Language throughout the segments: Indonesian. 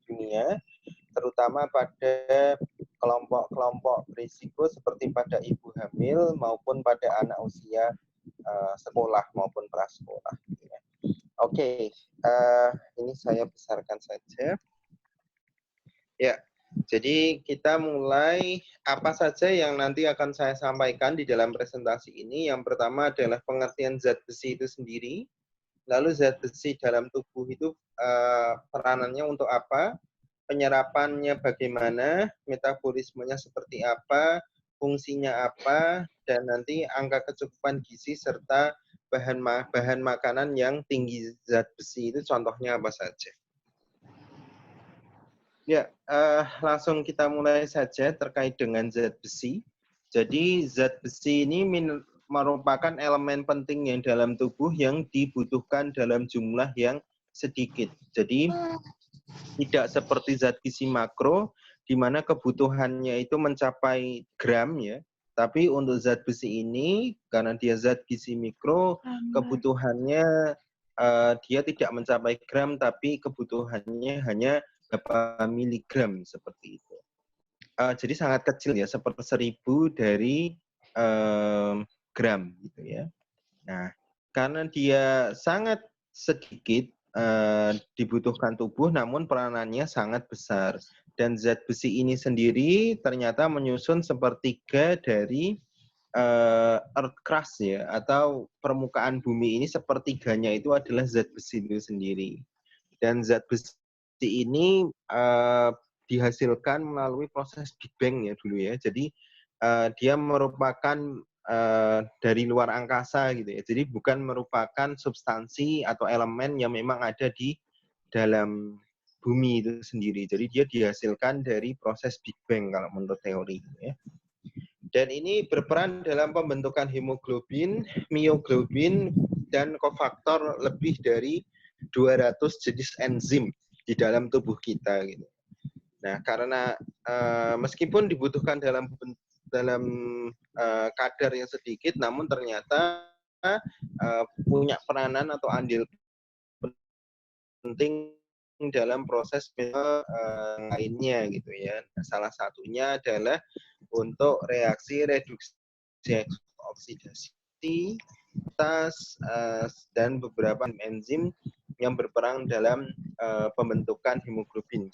dunia, terutama pada kelompok-kelompok berisiko seperti pada ibu hamil maupun pada anak usia sekolah maupun prasekolah. Oke, ini saya besarkan saja. Ya, jadi kita mulai apa saja yang nanti akan saya sampaikan di dalam presentasi ini. Yang pertama adalah pengertian zat besi itu sendiri. Lalu zat besi dalam tubuh itu peranannya untuk apa? Penyerapannya bagaimana? Metabolismenya seperti apa? Fungsinya apa? Dan nanti angka kecukupan gizi serta bahan makanan yang tinggi zat besi itu contohnya apa saja. Ya, langsung kita mulai saja terkait dengan zat besi. Jadi zat besi ini merupakan elemen penting yang dalam tubuh yang dibutuhkan dalam jumlah yang sedikit. Jadi tidak seperti zat gizi makro, di mana kebutuhannya itu mencapai gram ya. Tapi untuk zat besi ini, karena dia zat gizi mikro, kebutuhannya dia tidak mencapai gram, tapi kebutuhannya hanya berapa miligram seperti itu. Jadi sangat kecil ya, seper-1000 dari gram gitu ya. Nah, karena dia sangat sedikit dibutuhkan tubuh, namun peranannya sangat besar. Dan zat besi ini sendiri ternyata menyusun sepertiga dari earth crust ya, atau permukaan bumi ini sepertiganya itu adalah zat besi itu sendiri. Dan zat besi ini dihasilkan melalui proses Big Bang ya dulu ya. Jadi dia merupakan dari luar angkasa gitu ya. Jadi bukan merupakan substansi atau elemen yang memang ada di dalam bumi itu sendiri. Jadi dia dihasilkan dari proses Big Bang kalau menurut teori ya. Dan ini berperan dalam pembentukan hemoglobin, mioglobin, dan kofaktor lebih dari 200 jenis enzim di dalam tubuh kita gitu. Nah, karena meskipun dibutuhkan dalam kadar yang sedikit, namun ternyata punya peranan atau andil penting dalam proses lainnya gitu ya. Salah satunya adalah untuk reaksi reduksi oksidasi dan beberapa enzim yang berperan dalam pembentukan hemoglobin.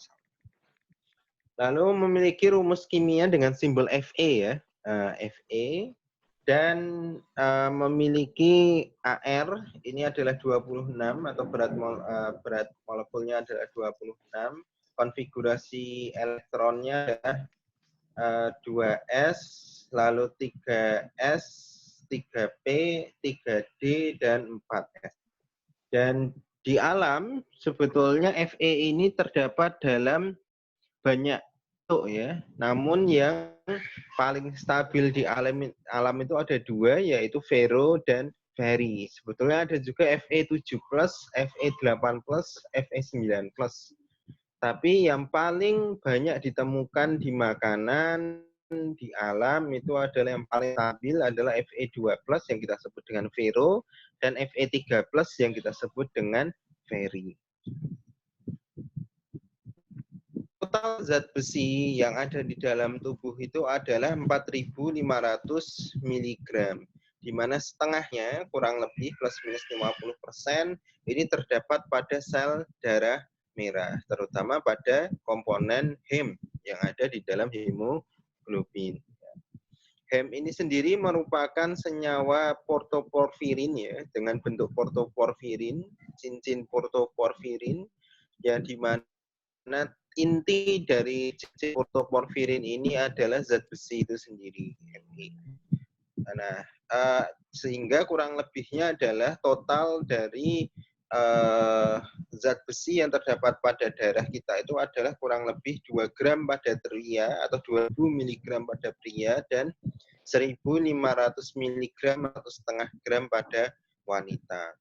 Lalu memiliki rumus kimia dengan simbol Fe ya, Fe, dan memiliki AR, ini adalah 26 atau berat molekulnya adalah 26, konfigurasi elektronnya adalah 2s, lalu 3s, 3p, 3d, dan 4s. Dan di alam sebetulnya Fe ini terdapat dalam banyak bentuk ya. Namun yang paling stabil di alam itu ada dua, yaitu Vero dan Very. Sebetulnya ada juga Fe7+, Fe8+, Fe9+. Tapi yang paling banyak ditemukan di makanan, di alam itu adalah yang paling stabil adalah Fe2+ yang kita sebut dengan Vero, dan Fe3+ yang kita sebut dengan Very. Total zat besi yang ada di dalam tubuh itu adalah 4.500 mg, di mana setengahnya kurang lebih plus minus 50% ini terdapat pada sel darah merah, terutama pada komponen Hem yang ada di dalam hemoglobin. Hem ini sendiri merupakan senyawa portoporfirin ya, dengan bentuk portoporfirin, cincin portoporfirin, yang dimana inti dari portoporfirin ini adalah zat besi itu sendiri. Nah, sehingga kurang lebihnya adalah total dari zat besi yang terdapat pada darah kita itu adalah kurang lebih 2 gram pada pria atau 2000 mg pada pria dan 1.500 mg atau setengah gram pada wanita.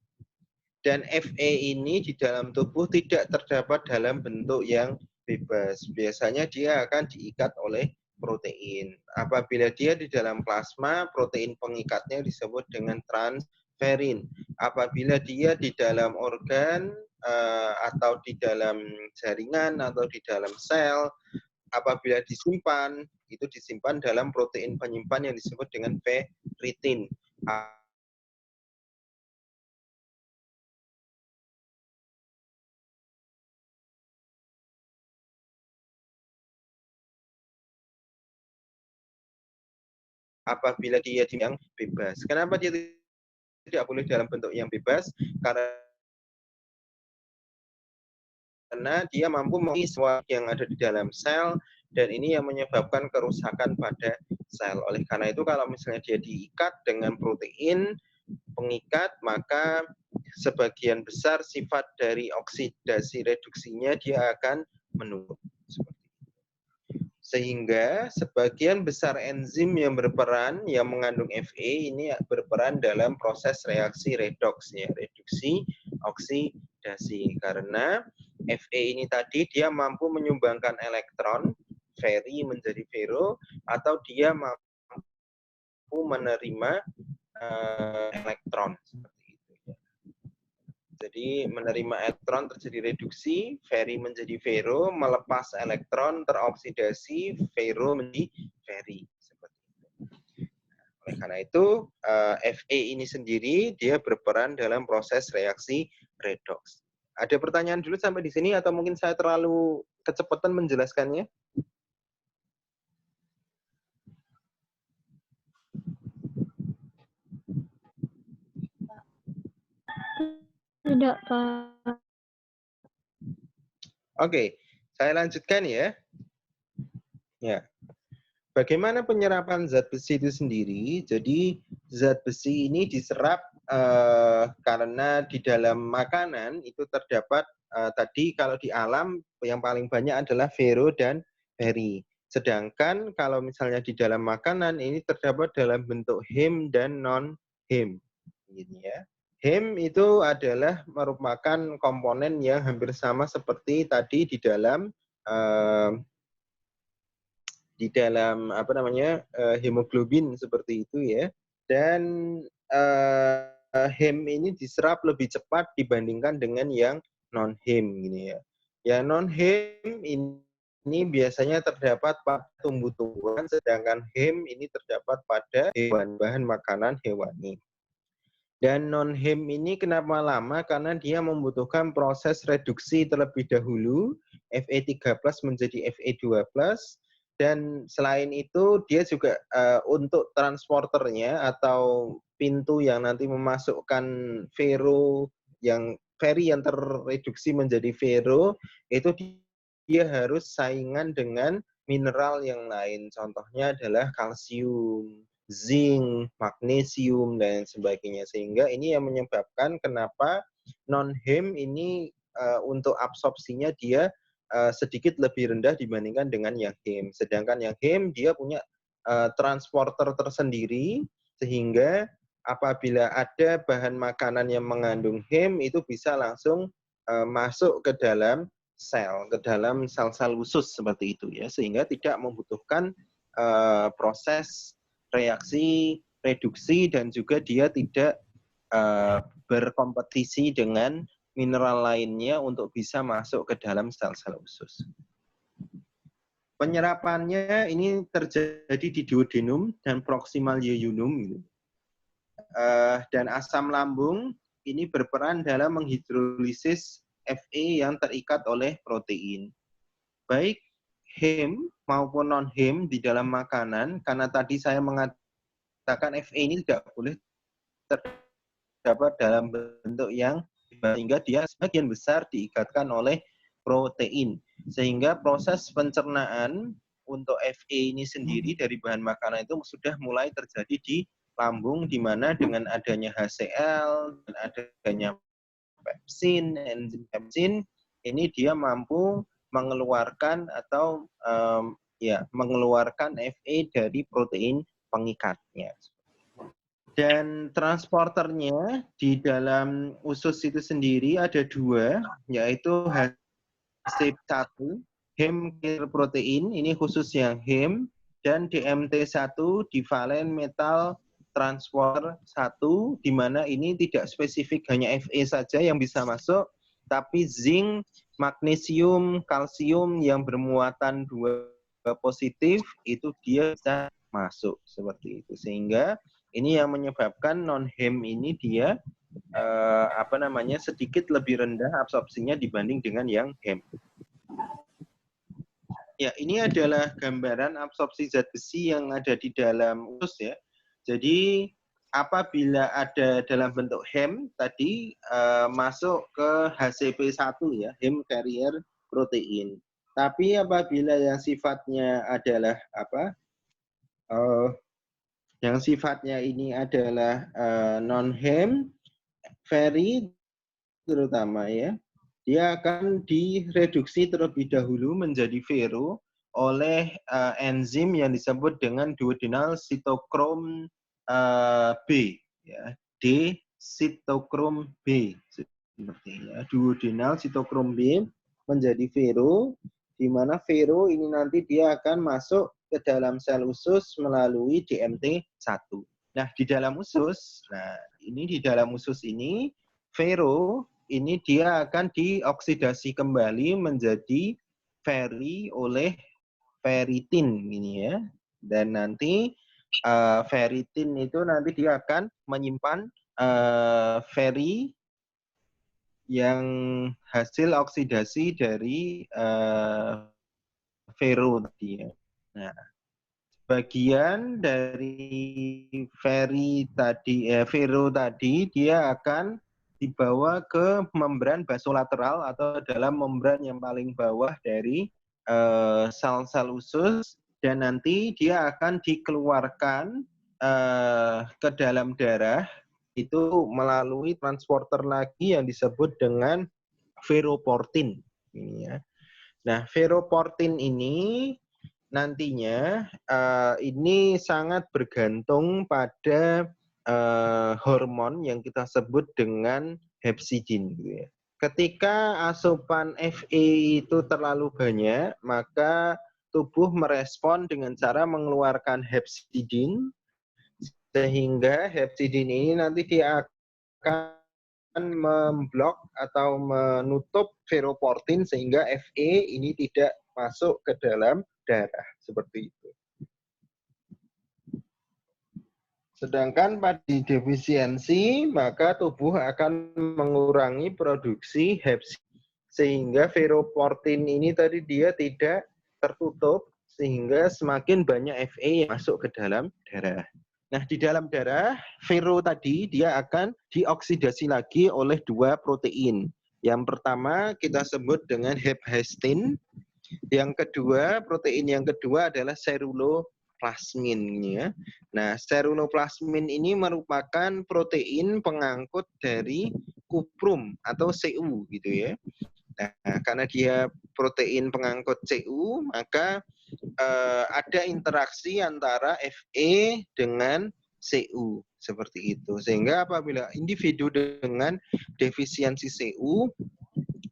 Dan Fe ini di dalam tubuh tidak terdapat dalam bentuk yang bebas. Biasanya dia akan diikat oleh protein. Apabila dia di dalam plasma, protein pengikatnya disebut dengan transferin. Apabila dia di dalam organ, atau di dalam jaringan atau di dalam sel, apabila disimpan, itu disimpan dalam protein penyimpan yang disebut dengan ferritin. Apabila dia yang bebas. Kenapa dia tidak boleh dalam bentuk yang bebas? Karena dia mampu mengisi semua yang ada di dalam sel, dan ini yang menyebabkan kerusakan pada sel. Oleh karena itu, kalau misalnya dia diikat dengan protein pengikat, maka sebagian besar sifat dari oksidasi reduksinya dia akan menurun. Sehingga sebagian besar enzim yang berperan yang mengandung Fe ini berperan dalam proses reaksi redoks, ya, reduksi oksidasi. Karena Fe ini tadi dia mampu menyumbangkan elektron ferri menjadi ferro, atau dia mampu menerima elektron seperti itu. Jadi menerima elektron terjadi reduksi, ferri menjadi ferro, melepas elektron teroksidasi, ferro menjadi ferri. Seperti itu. Oleh karena itu, Fe ini sendiri dia berperan dalam proses reaksi redoks. Ada pertanyaan dulu sampai di sini atau mungkin saya terlalu kecepatan menjelaskannya? Tidak, Pak. Oke, saya lanjutkan ya. Ya. Bagaimana penyerapan zat besi itu sendiri? Jadi zat besi ini diserap karena di dalam makanan itu terdapat tadi kalau di alam yang paling banyak adalah ferro dan ferri. Sedangkan kalau misalnya di dalam makanan ini terdapat dalam bentuk heme dan non-heme. Gitu ya. Heme itu adalah merupakan komponen yang hampir sama seperti tadi di dalam apa namanya hemoglobin seperti itu ya. Dan heme ini diserap lebih cepat dibandingkan dengan yang non heme gini ya. Yang non heme ini biasanya terdapat pada tumbuh-tumbuhan, sedangkan heme ini terdapat pada hewan, bahan makanan hewani. Dan non-heme ini kenapa lama? Karena dia membutuhkan proses reduksi terlebih dahulu, Fe3+ menjadi Fe2+, dan selain itu dia juga untuk transporternya atau pintu yang nanti memasukkan ferro ferri yang terreduksi menjadi ferro, itu dia harus saingan dengan mineral yang lain. Contohnya adalah kalsium, zinc, magnesium, dan sebagainya. Sehingga ini yang menyebabkan kenapa non-heme ini untuk absorpsinya dia sedikit lebih rendah dibandingkan dengan yang heme. Sedangkan yang heme dia punya transporter tersendiri, sehingga apabila ada bahan makanan yang mengandung heme itu bisa langsung masuk ke dalam sel, ke dalam sel-sel khusus seperti itu ya, sehingga tidak membutuhkan proses reaksi reduksi, dan juga dia tidak berkompetisi dengan mineral lainnya untuk bisa masuk ke dalam sel-sel usus. Penyerapannya ini terjadi di duodenum dan proximal yeyunum. Dan asam lambung ini berperan dalam menghidrolisis Fe yang terikat oleh protein. Baik heme maupun non-heme di dalam makanan, karena tadi saya mengatakan Fe ini tidak boleh terdapat dalam bentuk yang sehingga dia sebagian besar diikatkan oleh protein. Sehingga proses pencernaan untuk Fe ini sendiri dari bahan makanan itu sudah mulai terjadi di lambung, di mana dengan adanya HCl dan adanya pepsin, enzim pepsin, ini dia mampu mengeluarkan atau mengeluarkan Fe dari protein pengikatnya. Dan transporternya di dalam usus itu sendiri ada dua, yaitu HC1, heme killer protein, ini khusus yang heme, dan DMT1, divalen metal transporter 1, di mana ini tidak spesifik hanya Fe saja yang bisa masuk, Tapi zinc, magnesium, kalsium yang bermuatan 2 positif itu dia bisa masuk seperti itu. Sehingga ini yang menyebabkan non-Hem ini dia sedikit lebih rendah absorpsinya dibanding dengan yang Hem. Ya, ini adalah gambaran absorpsi zat besi yang ada di dalam usus ya. Jadi apabila ada dalam bentuk Hem tadi masuk ke HCP1 ya, Hem carrier protein. Tapi apabila yang sifatnya adalah yang sifatnya ini adalah non-Hem, very terutama ya, dia akan direduksi terlebih dahulu menjadi vero oleh enzim yang disebut dengan duodenal sitokrom B, ya, D sitokrom B seperti ya, duodenal sitokrom B menjadi vero, di mana vero ini nanti dia akan masuk ke dalam sel usus melalui DMT1. Nah, di dalam usus, di dalam usus ini vero ini dia akan dioksidasi kembali menjadi feri oleh ferritin ini ya. Dan nanti ferritin itu nanti dia akan menyimpan feri yang hasil oksidasi dari vero tadi ya. Nah, bagian dari vero tadi dia akan dibawa ke membran basolateral atau dalam membran yang paling bawah dari sel-sel usus dan nanti dia akan dikeluarkan ke dalam darah itu melalui transporter lagi yang disebut dengan veroportin. Ya. Nah, veroportin ini nantinya ini sangat bergantung pada hormon yang kita sebut dengan hepsidin. Gitu ya. Ketika asupan Fe itu terlalu banyak, maka tubuh merespon dengan cara mengeluarkan hepsidin, sehingga hepsidin ini nanti dia akan memblok atau menutup veroportin sehingga Fe ini tidak masuk ke dalam darah seperti itu. Sedangkan pada defisiensi maka tubuh akan mengurangi produksi hepsidin sehingga veroportin ini tadi dia tidak tertutup sehingga semakin banyak Fe yang masuk ke dalam darah. Nah, di dalam darah vero tadi dia akan dioksidasi lagi oleh 2 protein. Yang pertama kita sebut dengan hephaestin. Yang kedua, protein yang kedua adalah seruloplasmin ya. Nah, seruloplasmin ini merupakan protein pengangkut dari kuprum atau Cu gitu ya. Nah, karena dia protein pengangkut Cu, maka ada interaksi antara Fe dengan Cu seperti itu. Sehingga apabila individu dengan defisiensi Cu,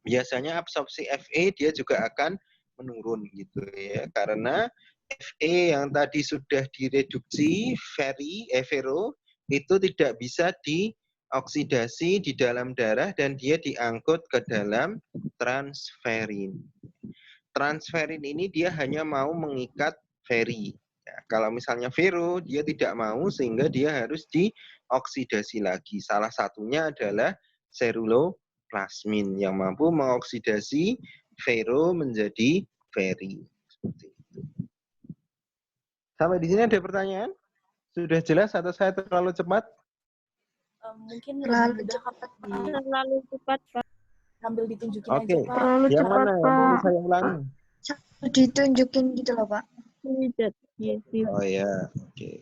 biasanya absorpsi Fe dia juga akan menurun gitu ya, karena Fe yang tadi sudah direduksi vero itu tidak bisa dioksidasi di dalam darah dan dia diangkut ke dalam transferin. Transferin ini dia hanya mau mengikat feri. Ya, kalau misalnya vero dia tidak mau sehingga dia harus dioksidasi lagi. Salah satunya adalah seruloplasmin yang mampu mengoksidasi vero menjadi feri. Seperti itu. Sampai di sini ada pertanyaan? Sudah jelas atau saya terlalu cepat? Mungkin terlalu cepat. Terlalu cepat, Pak. Sambil ditunjukin Oke. aja, Pak. Terlalu Yang cepat, mana? Pak. Mau saya ulangi? Ditunjukin gitu loh, Pak. Tidak. Yes, yes. Oh ya, oke.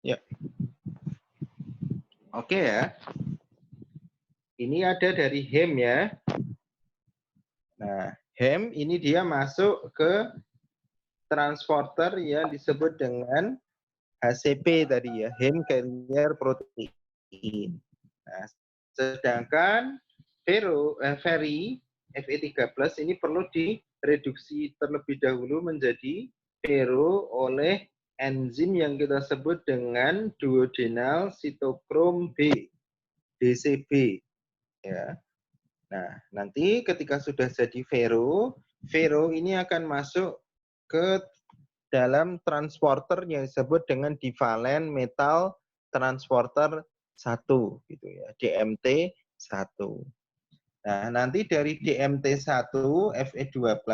Ya. Oke ya. Ini ada dari Hem ya. Nah, Hem ini dia masuk ke transporter yang disebut dengan HCP tadi ya, Hem carrier protein. Nah, sedangkan Ferri Fe3+ ini perlu direduksi terlebih dahulu menjadi ferro oleh enzim yang kita sebut dengan duodenal sitokrom B, DCB. Ya. Nah, nanti ketika sudah jadi ferro ini akan masuk ke dalam transporter yang disebut dengan divalen metal transporter 1 gitu ya, DMT1. Nah, nanti dari DMT1 Fe2+,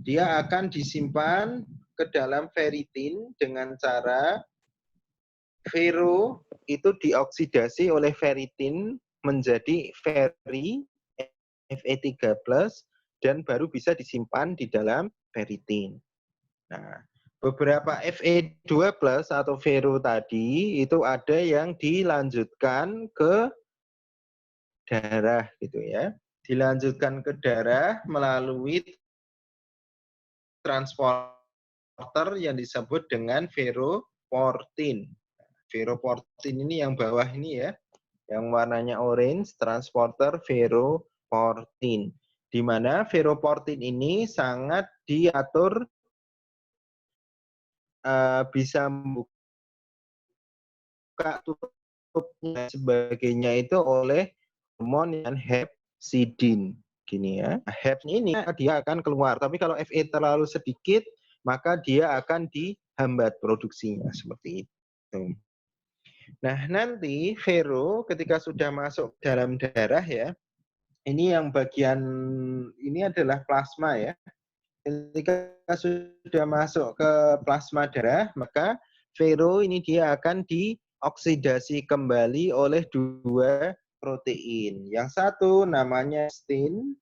dia akan disimpan ke dalam ferritin dengan cara ferro itu dioksidasi oleh ferritin menjadi ferri Fe3+, dan baru bisa disimpan di dalam ferritin. Nah, beberapa Fe2+ atau ferro tadi itu ada yang dilanjutkan ke darah gitu ya. Dilanjutkan ke darah melalui transporter yang disebut dengan ferroportin. Ferroportin ini yang bawah ini ya, yang warnanya orange, transporter ferroportin. Di mana ferroportin ini sangat diatur bisa membuka tutupnya sebagainya itu oleh hormon yang hepsidin. Gini ya, HEP ini dia akan keluar, tapi kalau Fe terlalu sedikit, maka dia akan dihambat produksinya seperti itu. Nah, nanti ferro ketika sudah masuk dalam darah ya, ini yang bagian ini adalah plasma ya. Ketika sudah masuk ke plasma darah, maka ferro ini dia akan dioksidasi kembali oleh dua protein. Yang satu namanya stin,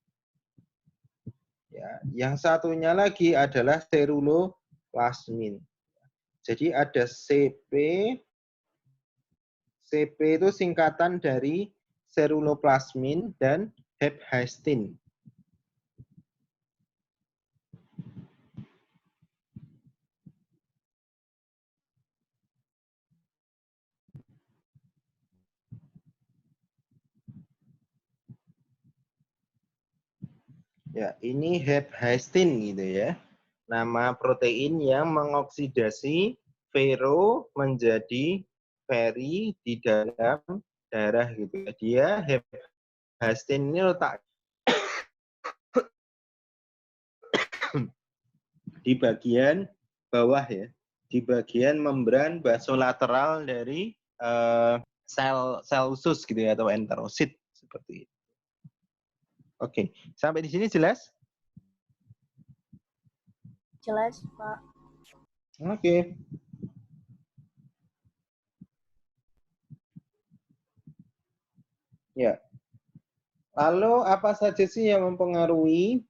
ya, yang satunya lagi adalah seruloplasmin. Jadi ada CP. CP itu singkatan dari seruloplasmin dan hephaestin. Ya, ini hephaestin gitu ya. Nama protein yang mengoksidasi ferro menjadi ferri di dalam darah gitu ya. Dia hephaestin ini letak di bagian bawah ya, di bagian membran basolateral dari sel usus gitu ya, atau enterosit seperti itu. Oke, sampai di sini jelas? Jelas, Pak. Oke. Ya. Lalu apa saja sih yang mempengaruhi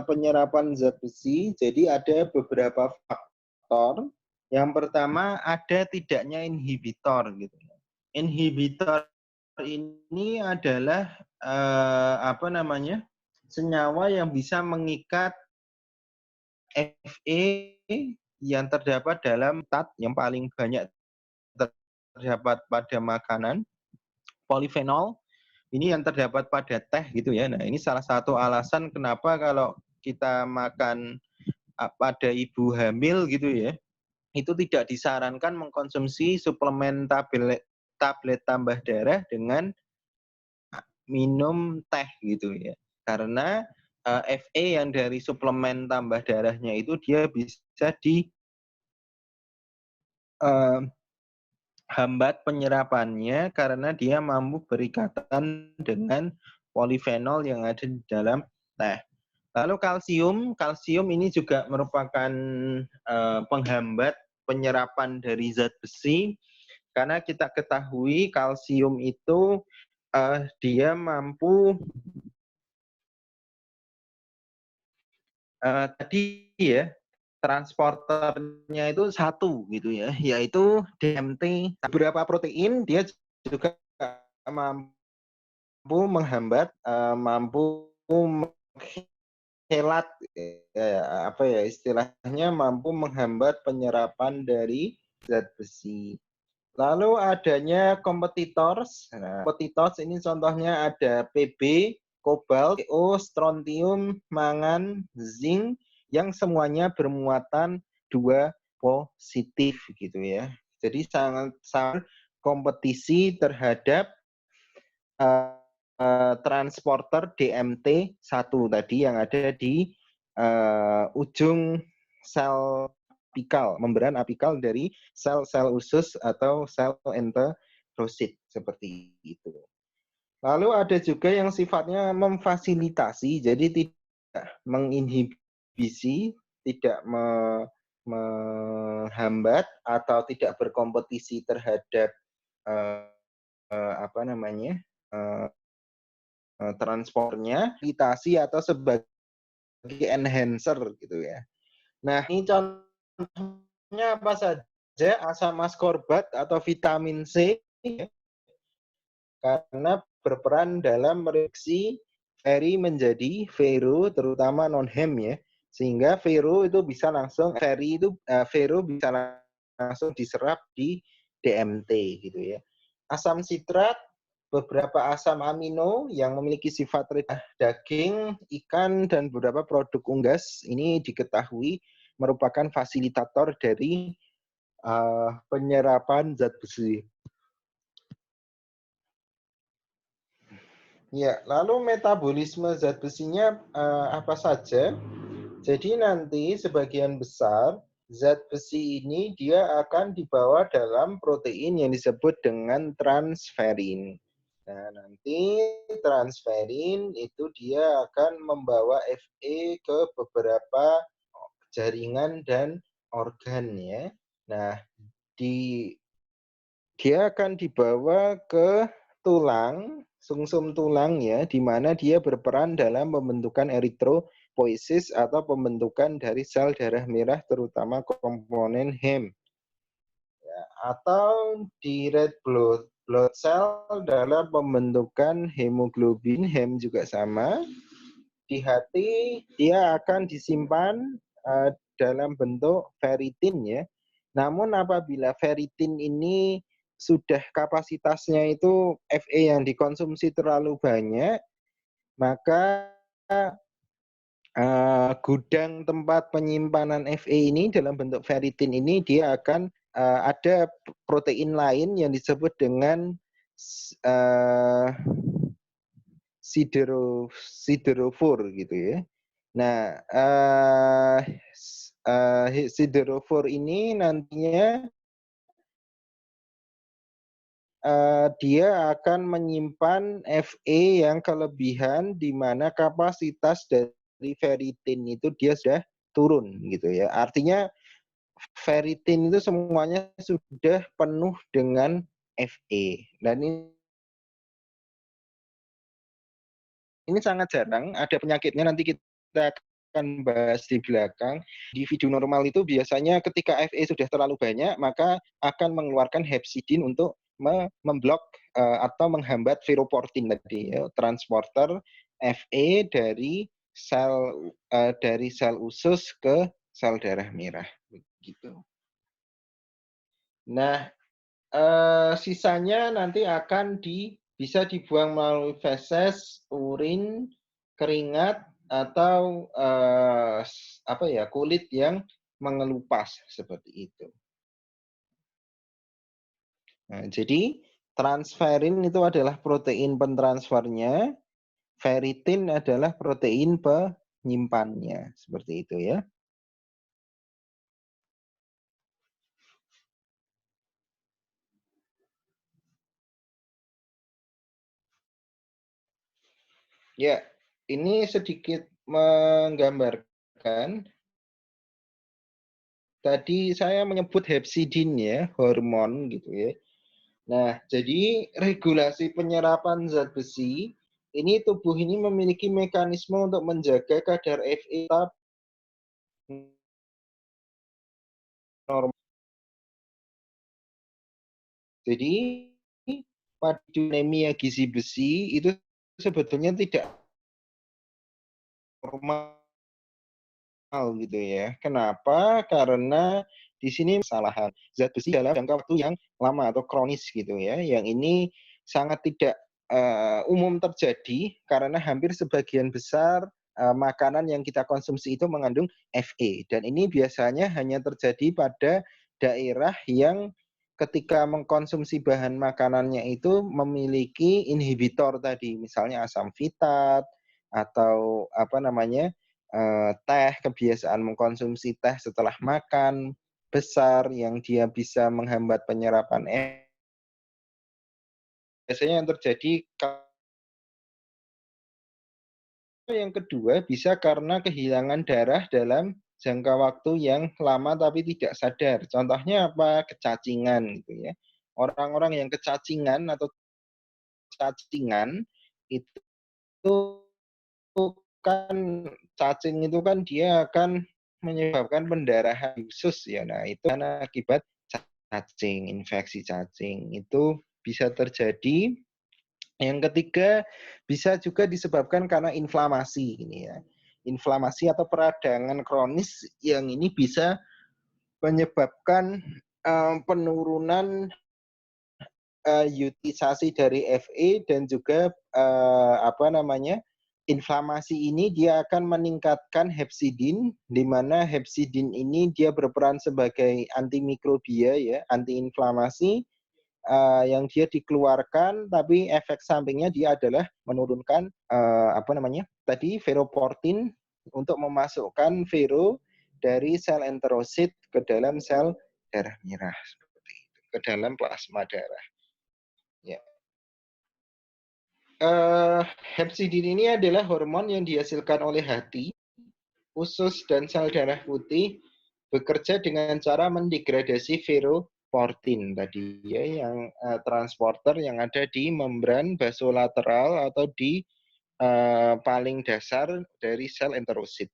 penyerapan zat besi? Jadi ada beberapa faktor. Yang pertama ada tidaknya inhibitor gitu. Inhibitor ini adalah senyawa yang bisa mengikat Fe yang terdapat dalam zat yang paling banyak terdapat pada makanan, polifenol. Ini yang terdapat pada teh gitu ya. Nah, ini salah satu alasan kenapa kalau kita makan pada ibu hamil gitu ya, itu tidak disarankan mengkonsumsi suplemen tablet tambah darah dengan minum teh gitu ya. Karena Fe yang dari suplemen tambah darahnya itu dia bisa hambat penyerapannya karena dia mampu berikatan dengan polifenol yang ada di dalam teh. Lalu kalsium ini juga merupakan penghambat penyerapan dari zat besi, karena kita ketahui kalsium itu dia mampu tadi ya, transporternya itu satu gitu ya, yaitu DMT. Beberapa protein dia juga mampu menghambat, mampu menghelat, istilahnya mampu menghambat penyerapan dari zat besi. Lalu adanya competitors. Nah, competitors ini contohnya ada Pb, kobalt, Co, strontium, mangan, zinc yang semuanya bermuatan 2 positif gitu ya. Jadi sangat kompetisi terhadap transporter DMT1 tadi yang ada di ujung sel apikal, membran apikal dari sel-sel usus atau sel enterosit seperti itu. Lalu ada juga yang sifatnya memfasilitasi, jadi tidak menginhibisi, tidak menghambat atau tidak berkompetisi terhadap apa namanya transportnya, iritasi atau sebagai enhancer gitu ya. Nah, ini contohnya apa saja? Asam askorbat atau vitamin C ya, karena berperan dalam mereaksi feri menjadi fero, terutama non-hem ya, sehingga fero itu bisa langsung fero bisa langsung diserap di DMT gitu ya. Asam sitrat, beberapa asam amino yang memiliki sifat daging, ikan, dan beberapa produk unggas ini diketahui merupakan fasilitator dari penyerapan zat besi. Ya, lalu metabolisme zat besinya apa saja? Jadi nanti sebagian besar zat besi ini dia akan dibawa dalam protein yang disebut dengan transferin. Nah, nanti transferin itu dia akan membawa Fe ke beberapa jaringan dan organ ya. Nah, dia akan dibawa ke tulang, sumsum tulang ya, di mana dia berperan dalam pembentukan eritropoiesis atau pembentukan dari sel darah merah terutama komponen hem. Ya, atau di red blood cell dalam pembentukan hemoglobin, hem juga sama. Di hati dia akan disimpan dalam bentuk ferritin ya. Namun apabila ferritin ini sudah kapasitasnya itu Fe yang dikonsumsi terlalu banyak, maka gudang tempat penyimpanan Fe ini dalam bentuk ferritin ini dia akan ada protein lain yang disebut dengan siderofor gitu ya. Nah, siderofor ini nantinya dia akan menyimpan Fe yang kelebihan di mana kapasitas dari ferritin itu dia sudah turun gitu ya. Artinya ferritin itu semuanya sudah penuh dengan Fe. Dan ini sangat jarang, ada penyakitnya nanti kita akan bahas di belakang. Individu normal itu biasanya ketika Fe sudah terlalu banyak, maka akan mengeluarkan hepsidin untuk memblok atau menghambat ferroportin tadi, ya, transporter Fe dari sel usus ke sel darah merah, begitu. Nah, sisanya nanti akan bisa dibuang melalui feses, urin, keringat, atau kulit yang mengelupas seperti itu. Nah, jadi transferin itu adalah protein pentransfernya, ferritin adalah protein penyimpannya, seperti itu ya. Ya, ini sedikit menggambarkan. Tadi saya menyebut hepsidin ya, hormon gitu ya. Nah, jadi regulasi penyerapan zat besi, ini tubuh ini memiliki mekanisme untuk menjaga kadar Fe tetap normal. Jadi, pada anemia gizi besi itu sebetulnya tidak normal gitu ya. Kenapa? Karena Di sini kesalahan zat besi dalam jangka waktu yang lama atau kronis gitu ya. Yang ini sangat tidak umum terjadi karena hampir sebagian besar makanan yang kita konsumsi itu mengandung Fe, dan ini biasanya hanya terjadi pada daerah yang ketika mengkonsumsi bahan makanannya itu memiliki inhibitor tadi, misalnya asam fitat atau apa namanya teh, kebiasaan mengkonsumsi teh setelah makan besar yang dia bisa menghambat penyerapan biasanya yang terjadi. Yang kedua bisa karena kehilangan darah dalam jangka waktu yang lama tapi tidak sadar. Contohnya apa? Kecacingan gitu ya. Orang-orang yang kecacingan atau cacingan itu kan, cacing itu kan dia akan menyebabkan pendarahan usus ya. Nah, itu karena akibat cacing, infeksi cacing itu bisa terjadi. Yang ketiga bisa juga disebabkan karena inflamasi ini ya. Inflamasi atau peradangan kronis yang ini bisa menyebabkan penurunan utilisasi dari Fe dan juga apa namanya? Inflamasi ini dia akan meningkatkan hepsidin, di mana hepsidin ini dia berperan sebagai antimikrobia ya, antiinflamasi yang dia dikeluarkan, tapi efek sampingnya dia adalah menurunkan apa namanya tadi ferroportin untuk memasukkan ferro dari sel enterosit ke dalam sel darah merah seperti itu, ke dalam plasma darah. Ya. Hepsidin ini adalah hormon yang dihasilkan oleh hati, usus dan sel darah putih, bekerja dengan cara mendegradasi ferroportin tadi ya, yang transporter yang ada di membran basolateral atau di paling dasar dari sel enterosit.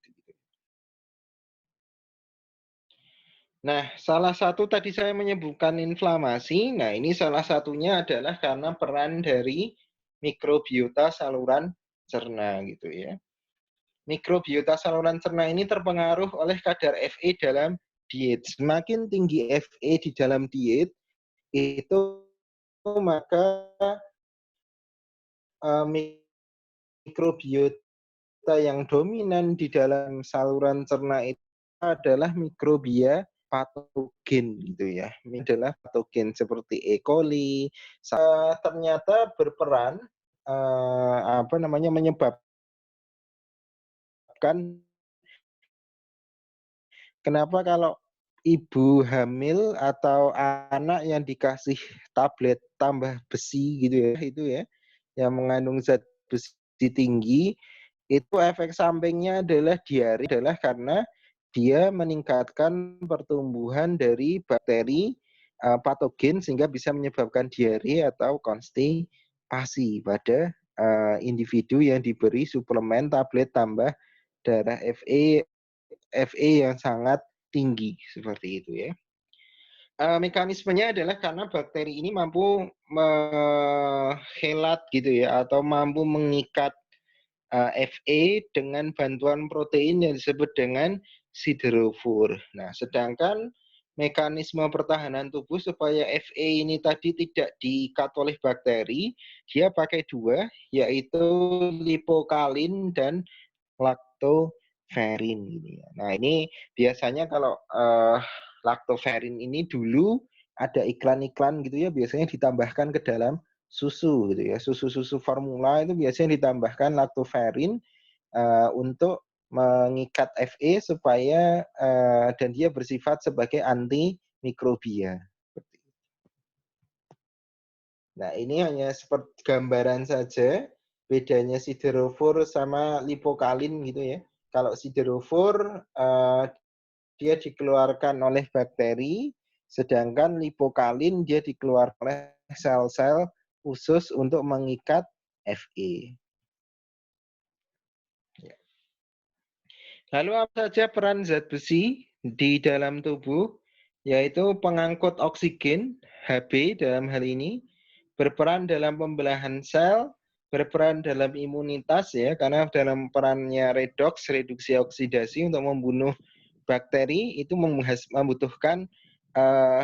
Nah, salah satu tadi saya menyebutkan inflamasi. Nah, ini salah satunya adalah karena peran dari mikrobiota saluran cerna gitu ya. Mikrobiota saluran cerna ini terpengaruh oleh kadar Fe dalam diet. Semakin tinggi Fe di dalam diet, itu maka mikrobiota yang dominan di dalam saluran cerna itu adalah mikrobia patogen gitu ya. Ini adalah patogen seperti E. coli. Ternyata berperan apa namanya menyebabkan kenapa kalau ibu hamil atau anak yang dikasih tablet tambah besi gitu ya, itu ya, yang mengandung zat besi tinggi, itu efek sampingnya adalah diare, adalah karena dia meningkatkan pertumbuhan dari bakteri patogen sehingga bisa menyebabkan diare atau konstipasi pada individu yang diberi suplemen tablet tambah darah Fe yang sangat tinggi seperti itu ya. Mekanismenya adalah karena bakteri ini mampu menghelat gitu ya, atau mampu mengikat Fe dengan bantuan protein yang disebut dengan siderofur. Nah, sedangkan mekanisme pertahanan tubuh supaya Fe ini tadi tidak diikat oleh bakteri, dia pakai dua, yaitu lipokalin dan laktoferin ini. Nah, ini biasanya kalau laktoferin ini dulu ada iklan-iklan gitu ya, biasanya ditambahkan ke dalam susu gitu ya. Susu-susu formula itu biasanya ditambahkan laktoferin untuk mengikat Fe supaya dan dia bersifat sebagai antimikrobia. Nah, ini hanya seperti gambaran saja bedanya siderofur sama lipokalin gitu ya. Kalau siderofur dia dikeluarkan oleh bakteri, sedangkan lipokalin dia dikeluarkan oleh sel-sel khusus untuk mengikat Fe. Lalu apa saja peran zat besi di dalam tubuh? Yaitu pengangkut oksigen, Hb dalam hal ini, berperan dalam pembelahan sel, berperan dalam imunitas ya, karena dalam perannya redoks, reduksi oksidasi untuk membunuh bakteri itu membutuhkan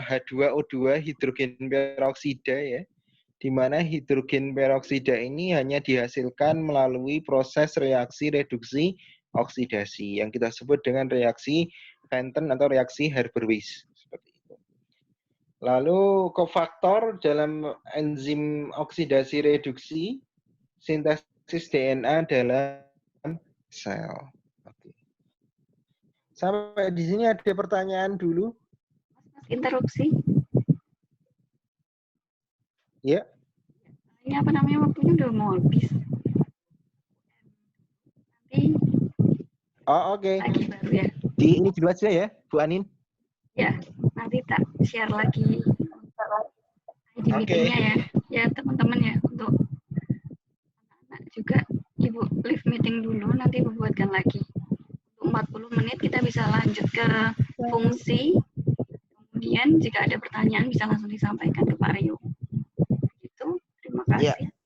H2O2 hidrogen peroksida ya, di mana hidrogen peroksida ini hanya dihasilkan melalui proses reaksi reduksi oksidasi yang kita sebut dengan reaksi Fenton atau reaksi Haber-Weiss. Seperti itu. Lalu kofaktor dalam enzim oksidasi reduksi sintesis DNA dalam sel. Oke. Sampai di sini ada pertanyaan dulu? Interupsi. Ya. Ini apa namanya, waktunya udah mau habis. Nanti Oke. lagi baru ya. Ini dulu aja ya, Bu Anin. Ya, nanti tak share lagi di meetingnya ya. Ya teman-teman ya, untuk anak-anak juga Ibu live meeting dulu, nanti Ibu buatkan lagi. Untuk 40 menit kita bisa lanjut ke fungsi. Kemudian jika ada pertanyaan bisa langsung disampaikan ke Pak Rio. Itu, terima kasih. Ya.